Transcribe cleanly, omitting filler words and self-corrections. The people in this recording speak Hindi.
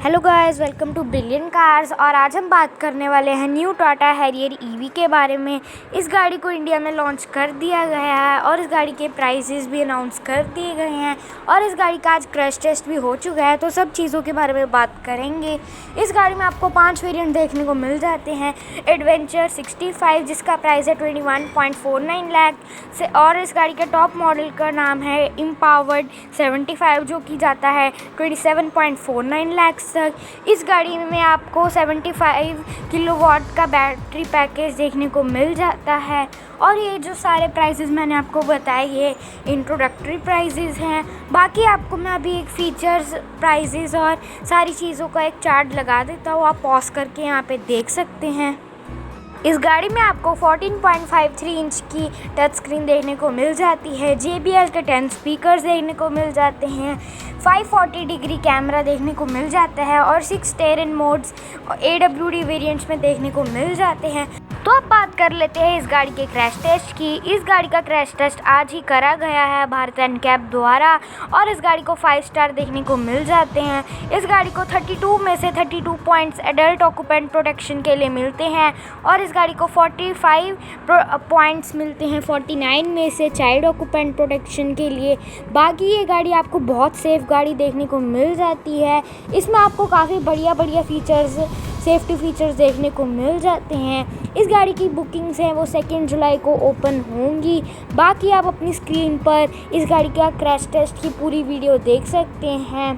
Hello guys, welcome to Brilliant Cars. और आज हम बात करने वाले हैं न्यू टाटा हैरियर ईवी के बारे में। इस गाड़ी को इंडिया में लॉन्च कर दिया गया है और इस गाड़ी के प्राइसेस भी अनाउंस कर दिए गए हैं और इस गाड़ी का आज क्रैश टेस्ट भी हो चुका है, तो सब चीज़ों के बारे में बात करेंगे। इस गाड़ी में आपको 5 वेरिएंट देखने को मिल जाते हैं। एडवेंचर 65 जिसका प्राइस है 21.49 लाख से, और इस गाड़ी के टॉप मॉडल का नाम है एम्पावर्ड 75 जो की जाता है 27.49 लाख तक। इस गाड़ी में आपको 75 किलोवाट का बैटरी पैकेज देखने को मिल जाता है। और ये जो सारे प्राइसेस मैंने आपको बताए ये इंट्रोडक्टरी प्राइसेस हैं। बाकी आपको मैं अभी एक फ़ीचर्स, प्राइसेस और सारी चीज़ों का एक चार्ट लगा देता हूँ, आप पॉज करके यहाँ पे देख सकते हैं। इस गाड़ी में आपको 14.53 इंच की टच स्क्रीन देखने को मिल जाती है। JBL के 10 स्पीकर्स देखने को मिल जाते हैं। 540 डिग्री कैमरा देखने को मिल जाता है और 6 टेरेन मोड्स AWD वेरिएंट्स में देखने को मिल जाते हैं। तो अब बात कर लेते हैं इस गाड़ी के क्रैश टेस्ट की। इस गाड़ी का क्रैश टेस्ट आज ही करा गया है भारत एनकैप द्वारा और इस गाड़ी को 5 स्टार देखने को मिल जाते हैं। इस गाड़ी को 32 में से 32 पॉइंट्स एडल्ट ऑक्यूपेंट प्रोटेक्शन के लिए मिलते हैं और इस गाड़ी को 45 पॉइंट्स मिलते हैं 49 में से चाइल्ड ऑक्यूपेंट प्रोटेक्शन के लिए। बाकी ये गाड़ी आपको बहुत सेफ गाड़ी देखने को मिल जाती है। इसमें आपको काफ़ी बढ़िया फीचर्स, सेफ्टी फीचर्स देखने को मिल जाते हैं। इस गाड़ी की बुकिंग्स हैं वो 2 जुलाई को ओपन होंगी। बाकी आप अपनी स्क्रीन पर इस गाड़ी का क्रैश टेस्ट की पूरी वीडियो देख सकते हैं।